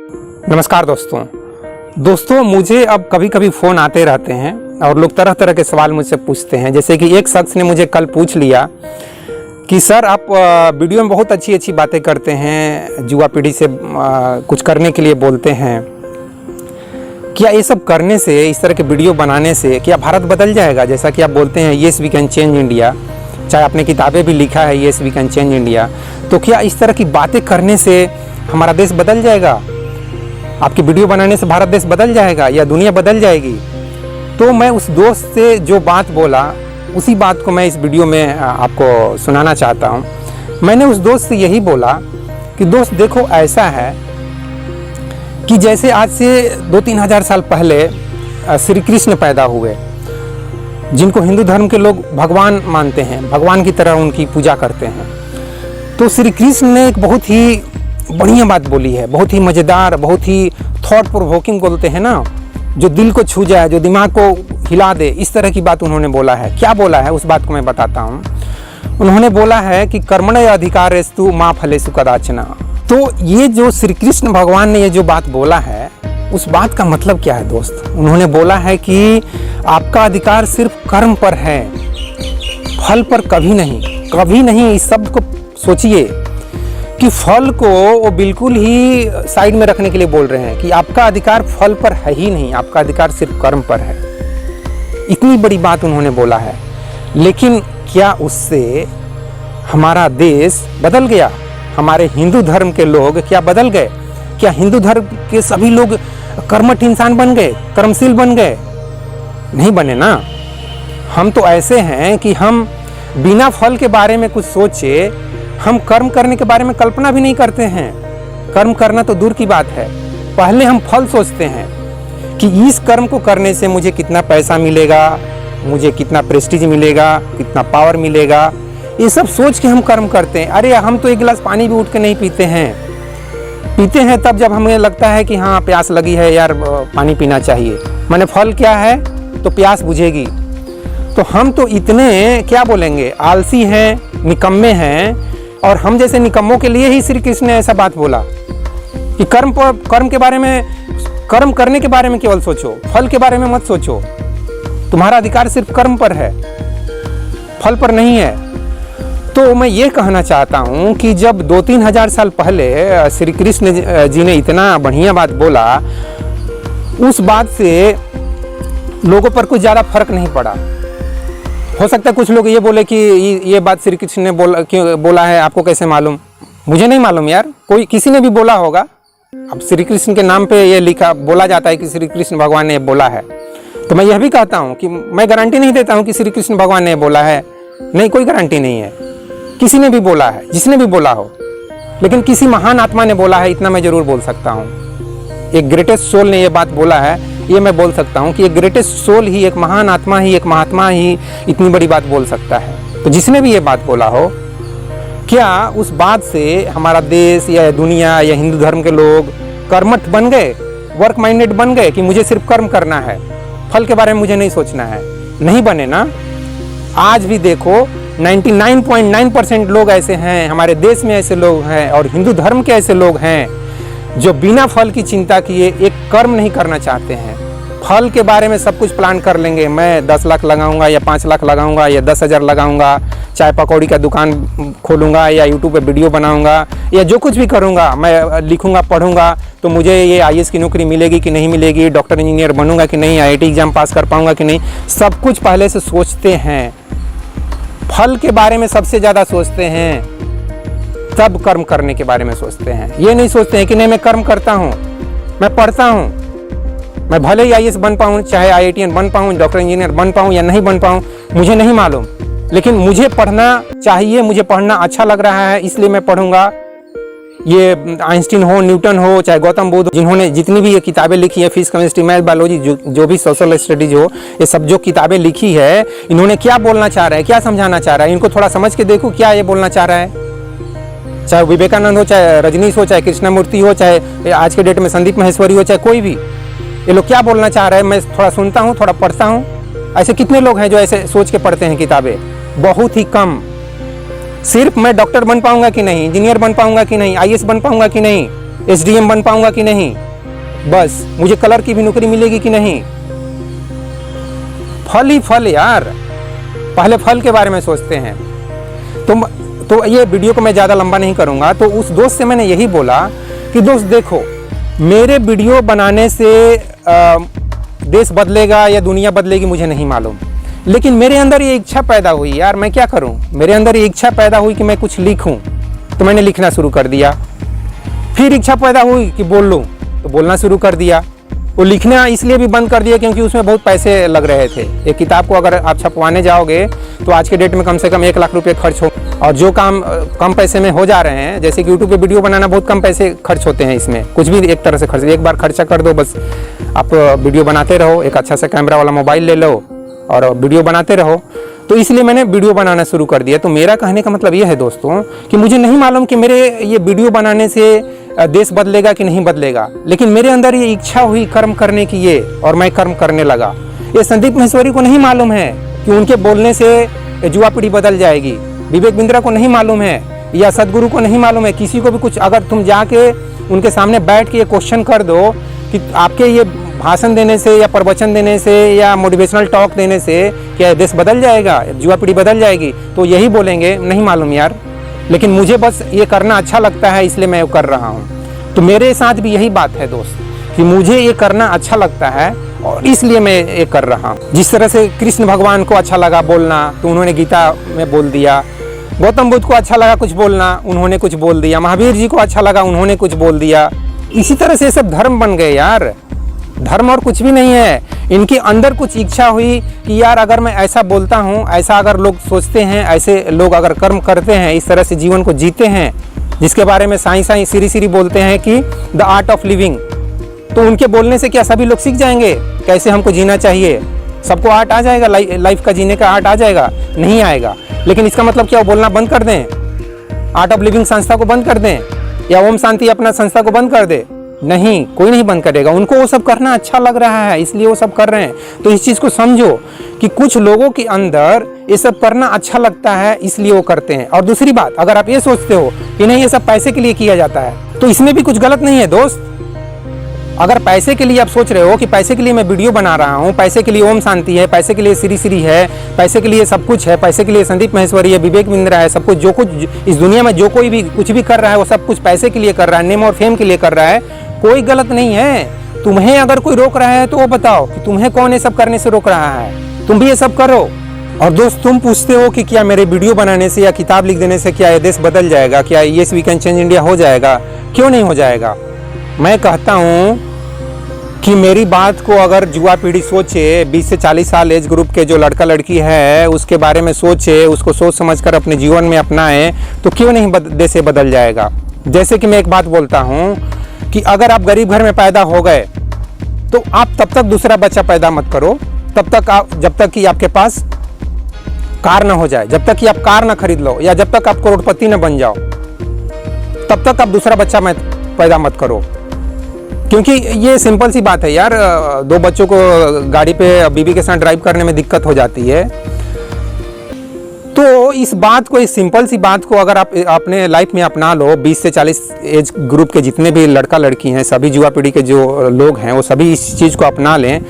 नमस्कार दोस्तों, मुझे अब कभी कभी फ़ोन आते रहते हैं और लोग तरह तरह के सवाल मुझसे पूछते हैं। जैसे कि एक शख्स ने मुझे कल पूछ लिया कि सर आप वीडियो में बहुत अच्छी अच्छी बातें करते हैं, युवा पीढ़ी से कुछ करने के लिए बोलते हैं, क्या ये सब करने से, इस तरह के वीडियो बनाने से क्या भारत बदल जाएगा? जैसा कि आप बोलते हैं yes we can change India, चाहे आपने किताबें भी लिखा है yes we can change India, तो क्या इस तरह की बातें करने से हमारा देश बदल जाएगा? आपकी वीडियो बनाने से भारत देश बदल जाएगा या दुनिया बदल जाएगी? तो मैं उस दोस्त से जो बात बोला उसी बात को मैं इस वीडियो में आपको सुनाना चाहता हूँ। मैंने उस दोस्त से यही बोला कि दोस्त देखो, ऐसा है कि जैसे आज से 2-3 हज़ार साल पहले श्री कृष्ण पैदा हुए, जिनको हिंदू धर्म के लोग भगवान मानते हैं, भगवान की तरह उनकी पूजा करते हैं। तो श्री कृष्ण ने एक बहुत ही बढ़िया बात बोली है, बहुत ही मज़ेदार, बहुत ही थॉट प्रोवोकिंग बोलते हैं ना, जो दिल को छू जाए, जो दिमाग को हिला दे, इस तरह की बात उन्होंने बोला है। क्या बोला है उस बात को मैं बताता हूँ। उन्होंने बोला है कि कर्मण्य अधिकारेस्तु मा फलेषु कदाचन। तो ये जो श्री कृष्ण भगवान ने ये जो बात बोला है, उस बात का मतलब क्या है दोस्त? उन्होंने बोला है कि आपका अधिकार सिर्फ कर्म पर है, फल पर कभी नहीं, कभी नहीं। इस शब्द को सोचिए कि फल को वो बिल्कुल ही साइड में रखने के लिए बोल रहे हैं कि आपका अधिकार फल पर है ही नहीं, आपका अधिकार सिर्फ कर्म पर है। इतनी बड़ी बात उन्होंने बोला है। लेकिन क्या उससे हमारा देश बदल गया? हमारे हिंदू धर्म के लोग क्या बदल गए? क्या हिंदू धर्म के सभी लोग कर्मठ इंसान बन गए, कर्मशील बन गए? नहीं बने ना। हम तो ऐसे हैं कि हम बिना फल के बारे में कुछ सोचे, हम कर्म करने के बारे में कल्पना भी नहीं करते हैं। कर्म करना तो दूर की बात है, पहले हम फल सोचते हैं कि इस कर्म को करने से मुझे कितना पैसा मिलेगा, मुझे कितना प्रेस्टीज मिलेगा, कितना पावर मिलेगा, ये सब सोच के हम कर्म करते हैं। अरे हम तो एक गिलास पानी भी उठ के नहीं पीते हैं तब जब हमें लगता है कि हाँ प्यास लगी है यार, पानी पीना चाहिए। मैंने फल क्या है तो प्यास बुझेगी। तो हम तो इतने क्या बोलेंगे, आलसी हैं, निकम्मे हैं। और हम जैसे निकम्मों के लिए ही श्री कृष्ण ने ऐसा बात बोला कि कर्म के बारे में, कर्म करने के बारे में केवल सोचो, फल के बारे में मत सोचो। तुम्हारा अधिकार सिर्फ कर्म पर है, फल पर नहीं है। तो मैं ये कहना चाहता हूँ कि जब 2-3 हज़ार साल पहले श्री कृष्ण जी ने इतना बढ़िया बात बोला, उस बात से लोगों पर कुछ ज़्यादा फर्क नहीं पड़ा। हो सकता है कुछ लोग ये बोले कि ये बात श्री कृष्ण ने बोला है, आपको कैसे मालूम? मुझे नहीं मालूम यार, कोई किसी ने भी बोला होगा। अब श्री कृष्ण के नाम पे ये लिखा बोला जाता है कि श्री कृष्ण भगवान ने बोला है, तो मैं यह भी कहता हूँ कि मैं गारंटी नहीं देता हूँ कि श्री कृष्ण भगवान ने बोला है, नहीं, कोई गारंटी नहीं है। किसी ने भी बोला है, जिसने भी बोला हो, लेकिन किसी महान आत्मा ने बोला है, इतना मैं जरूर बोल सकता हूँ। एक ग्रेटेस्ट सोल ने यह बात बोला है, ये मैं बोल सकता हूँ कि एक ग्रेटेस्ट सोल ही, एक महान आत्मा ही, एक महात्मा ही इतनी बड़ी बात बोल सकता है। तो जिसने भी ये बात बोला हो, क्या उस बात से हमारा देश या दुनिया या हिंदू धर्म के लोग कर्मठ बन गए, वर्क माइंडेड बन गए कि मुझे सिर्फ कर्म करना है, फल के बारे में मुझे नहीं सोचना है? नहीं बने ना। आज भी देखो 99.9% लोग ऐसे हैं, हमारे देश में ऐसे लोग हैं और हिंदू धर्म के ऐसे लोग हैं जो बिना फल की चिंता किए एक कर्म नहीं करना चाहते हैं। फल के बारे में सब कुछ प्लान कर लेंगे, मैं 10 लाख लगाऊंगा या 5 लाख लगाऊंगा या 10,000 लगाऊंगा, चाय पकौड़ी का दुकान खोलूंगा या यूट्यूब पे वीडियो बनाऊंगा या जो कुछ भी करूंगा, मैं लिखूंगा, पढ़ूंगा तो मुझे ये IAS की नौकरी मिलेगी कि नहीं मिलेगी, डॉक्टर इंजीनियर बनूंगा कि नहीं, IIT एग्जाम पास कर पाऊंगा कि नहीं, सब कुछ पहले से सोचते हैं। फल के बारे में सबसे ज़्यादा सोचते हैं, तब कर्म करने के बारे में सोचते हैं। ये नहीं सोचते हैं कि नहीं मैं कर्म करता हूँ, मैं पढ़ता हूँ, मैं भले ही IAS बन पाऊँ, चाहे IITian बन पाऊँ, डॉक्टर इंजीनियर बन पाऊँ या नहीं बन पाऊँ, मुझे नहीं मालूम, लेकिन मुझे पढ़ना चाहिए, मुझे पढ़ना अच्छा लग रहा है, इसलिए मैं पढ़ूंगा। ये आइंस्टीन हो, न्यूटन हो, चाहे गौतम बुद्ध, जिन्होंने जितनी भी ये किताबें लिखी है, फिजिक्स, केमिस्ट्री, मैथ, बायोलॉजी, जो भी सोशल स्टडीज हो, ये सब जो किताबें लिखी है, इन्होंने क्या बोलना चाह रहा है, क्या समझाना चाह रहा है, इनको थोड़ा समझ के देखो क्या ये बोलना चाह रहा है। चाहे विवेकानंद हो, चाहे रजनीश हो, चाहे कृष्णमूर्ति हो, चाहे आज के डेट में संदीप माहेश्वरी हो, चाहे कोई भी, ये लोग क्या बोलना चाह रहे हैं, मैं थोड़ा सुनता हूँ, थोड़ा पढ़ता हूँ। ऐसे कितने लोग हैं जो ऐसे सोच के पढ़ते हैं किताबें? बहुत ही कम। सिर्फ मैं डॉक्टर बन पाऊंगा कि नहीं, इंजीनियर बन पाऊंगा कि नहीं, IAS बन पाऊंगा कि नहीं, एसडीएम बन पाऊंगा कि नहीं, बस मुझे कलर की भी नौकरी मिलेगी कि नहीं। फल ही फल यार, पहले फल के बारे में सोचते हैं। तो ये वीडियो को मैं ज़्यादा लंबा नहीं करूँगा। तो उस दोस्त से मैंने यही बोला कि दोस्त देखो, मेरे वीडियो बनाने से देश बदलेगा या दुनिया बदलेगी मुझे नहीं मालूम, लेकिन मेरे अंदर ये इच्छा पैदा हुई यार, मैं क्या करूं, मेरे अंदर ये इच्छा पैदा हुई कि मैं कुछ लिखूं, तो मैंने लिखना शुरू कर दिया। फिर इच्छा पैदा हुई कि बोल लूं, तो बोलना शुरू कर दिया। वो लिखना इसलिए भी बंद कर दिया क्योंकि उसमें बहुत पैसे लग रहे थे। एक किताब को अगर आप छपवाने जाओगे तो आज के डेट में कम से कम 1 लाख रुपये खर्च हो, और जो काम कम पैसे में हो जा रहे हैं, जैसे कि यूट्यूब पे वीडियो बनाना बहुत कम पैसे खर्च होते हैं। इसमें कुछ भी एक तरह से खर्च, एक बार खर्चा कर दो, बस आप वीडियो बनाते रहो, एक अच्छा सा कैमरा वाला मोबाइल ले लो और वीडियो बनाते रहो। तो इसलिए मैंने वीडियो बनाना शुरू कर दिया। तो मेरा कहने का मतलब ये है दोस्तों कि मुझे नहीं मालूम कि मेरे ये वीडियो बनाने से देश बदलेगा कि नहीं बदलेगा, लेकिन मेरे अंदर ये इच्छा हुई कर्म करने की ये, और मैं कर्म करने लगा। ये संदीप माहेश्वरी को नहीं मालूम है कि उनके बोलने से युवा पीढ़ी बदल जाएगी, विवेक बिंद्रा को नहीं मालूम है, या सदगुरु को नहीं मालूम है, किसी को भी कुछ। अगर तुम जाके उनके सामने बैठ के ये क्वेश्चन कर दो कि आपके ये भाषण देने से या प्रवचन देने से या मोटिवेशनल टॉक देने से क्या देश बदल जाएगा, युवा पीढ़ी बदल जाएगी, तो यही बोलेंगे नहीं मालूम यार, लेकिन मुझे बस ये करना अच्छा लगता है इसलिए मैं कर रहा हूँ। तो मेरे साथ भी यही बात है दोस्त कि मुझे ये करना अच्छा लगता है और इसलिए मैं ये कर रहा हूँ। जिस तरह से कृष्ण भगवान को अच्छा लगा बोलना तो उन्होंने गीता में बोल दिया, गौतम बुद्ध को अच्छा लगा कुछ बोलना, उन्होंने कुछ बोल दिया, महावीर जी को अच्छा लगा, उन्होंने कुछ बोल दिया। इसी तरह से सब धर्म बन गए यार। धर्म और कुछ भी नहीं है, इनके अंदर कुछ इच्छा हुई कि यार अगर मैं ऐसा बोलता हूँ, ऐसा अगर लोग सोचते हैं, ऐसे लोग अगर कर्म करते हैं, इस तरह से जीवन को जीते हैं, जिसके बारे में साइंस सीरी बोलते हैं कि द आर्ट ऑफ लिविंग, तो उनके बोलने से क्या सभी लोग सीख जाएंगे कैसे हमको जीना चाहिए? सबको आर्ट आ जाएगा, लाइफ का जीने का आर्ट आ जाएगा? नहीं आएगा। लेकिन इसका मतलब क्या वो बोलना बंद कर दें, आर्ट ऑफ लिविंग संस्था को बंद कर दें, या ओम शांति अपना संस्था को बंद कर दे? नहीं, कोई नहीं बंद करेगा। उनको वो सब करना अच्छा लग रहा है इसलिए वो सब कर रहे हैं। तो इस चीज़ को समझो कि कुछ लोगों के अंदर ये सब करना अच्छा लगता है इसलिए वो करते हैं। और दूसरी बात, अगर आप ये सोचते हो कि नहीं ये सब पैसे के लिए किया जाता है, तो इसमें भी कुछ गलत नहीं है दोस्त। अगर पैसे के लिए आप सोच रहे हो कि पैसे के लिए मैं वीडियो बना रहा हूँ, पैसे के लिए ओम शांति है, पैसे के लिए श्री है, पैसे के लिए सब कुछ है, पैसे के लिए संदीप माहेश्वरी है, विवेक बिंद्रा है, सब कुछ, जो कुछ इस दुनिया में जो कोई भी कुछ भी कर रहा है वो सब कुछ पैसे के लिए कर रहा है, नेम और फेम के लिए कर रहा है, कोई गलत नहीं है। तुम्हें अगर कोई रोक रहा है तो वो बताओ कि तुम्हें कौन ये सब करने से रोक रहा है, तुम भी ये सब करो। और दोस्त तुम पूछते हो कि क्या मेरे वीडियो बनाने से या किताब लिख देने से क्या ये देश बदल जाएगा, क्या yes we can change India हो जाएगा? क्यों नहीं हो जाएगा? मैं कहता हूँ कि मेरी बात को अगर युवा पीढ़ी सोचे, 20 से 40 साल एज ग्रुप के जो लड़का लड़की है उसके बारे में सोचे, उसको सोच समझकर अपने जीवन में अपनाए, तो क्यों नहीं देश बदल जाएगा? जैसे कि मैं एक बात बोलता हूँ कि अगर आप गरीब घर में पैदा हो गए तो आप तब तक दूसरा बच्चा पैदा मत करो, तब तक आप, जब तक कि आपके पास कार ना हो जाए, जब तक कि आप कार ना खरीद लो, या जब तक आप करोड़पति ना बन जाओ, तब तक आप दूसरा बच्चा पैदा मत करो। क्योंकि ये सिंपल सी बात है यार, 2 बच्चों को गाड़ी पे बीवी के साथ ड्राइव करने में दिक्कत हो जाती है। तो इस बात को, इस सिंपल सी बात को अगर आप अपने लाइफ में अपना लो, 20 से 40 एज ग्रुप के जितने भी लड़का लड़की हैं, सभी युवा पीढ़ी के जो लोग हैं वो सभी इस चीज़ को अपना लें,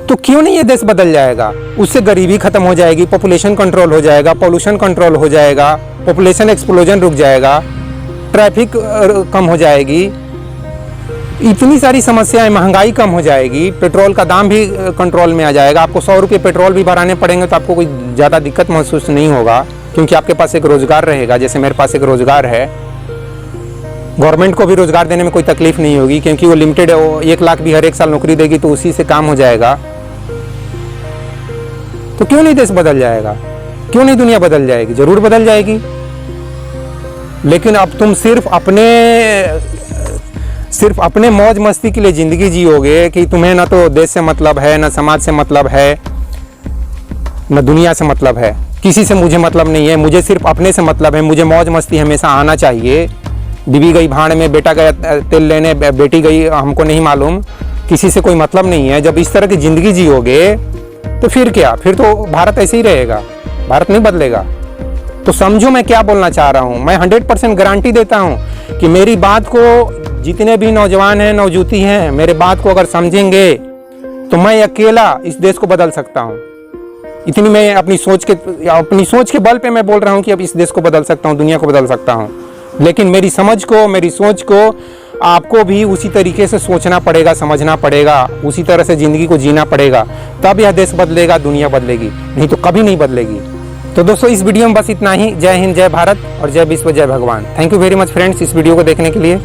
तो क्यों नहीं ये देश बदल जाएगा? उससे गरीबी खत्म हो जाएगी, पॉपुलेशन कंट्रोल हो जाएगा, पॉल्यूशन कंट्रोल हो जाएगा, पॉपुलेशन एक्सप्लोजन रुक जाएगा, ट्रैफिक कम हो जाएगी, इतनी सारी समस्याएं, महंगाई कम हो जाएगी, पेट्रोल का दाम भी कंट्रोल में आ जाएगा। आपको 100 रुपये पेट्रोल भी भराने पड़ेंगे तो आपको कोई ज़्यादा दिक्कत महसूस नहीं होगा, क्योंकि आपके पास एक रोज़गार रहेगा। जैसे मेरे पास एक रोज़गार है, गवर्नमेंट को भी रोज़गार देने में कोई तकलीफ नहीं होगी, क्योंकि वो लिमिटेड है, वो 1 लाख भी हर एक साल नौकरी देगी तो उसी से काम हो जाएगा। तो क्यों नहीं देश बदल जाएगा? क्यों नहीं दुनिया बदल जाएगी? जरूर बदल जाएगी। लेकिन अब तुम सिर्फ अपने मौज मस्ती के लिए ज़िंदगी जियोगे कि तुम्हें ना तो देश से मतलब है, ना समाज से मतलब है, ना दुनिया से मतलब है, किसी से मुझे मतलब नहीं है, मुझे सिर्फ अपने से मतलब है, मुझे मौज मस्ती हमेशा आना चाहिए। बीवी गई भाड़ में, बेटा गया तेल लेने, बेटी गई हमको नहीं मालूम, किसी से कोई मतलब नहीं है। जब इस तरह की ज़िंदगी जियोगे तो फिर क्या? फिर तो भारत ऐसे ही रहेगा, भारत नहीं बदलेगा। तो समझो मैं क्या बोलना चाह रहा हूँ। मैं 100% गारंटी देता हूँ कि मेरी बात को जितने भी नौजवान हैं, नवजुती हैं, मेरे बात को अगर समझेंगे तो मैं अकेला इस देश को बदल सकता हूँ। इतनी मैं अपनी सोच के बल पे मैं बोल रहा हूँ कि अब इस देश को बदल सकता हूँ, दुनिया को बदल सकता हूँ। लेकिन मेरी समझ को, मेरी सोच को आपको भी उसी तरीके से सोचना पड़ेगा, समझना पड़ेगा, उसी तरह से ज़िंदगी को जीना पड़ेगा, तब यह देश बदलेगा, दुनिया बदलेगी, नहीं तो कभी नहीं बदलेगी। तो दोस्तों इस वीडियो में बस इतना ही। जय हिंद, जय भारत और जय विश्व, जय भगवान। Thank you very much friends इस वीडियो को देखने के लिए।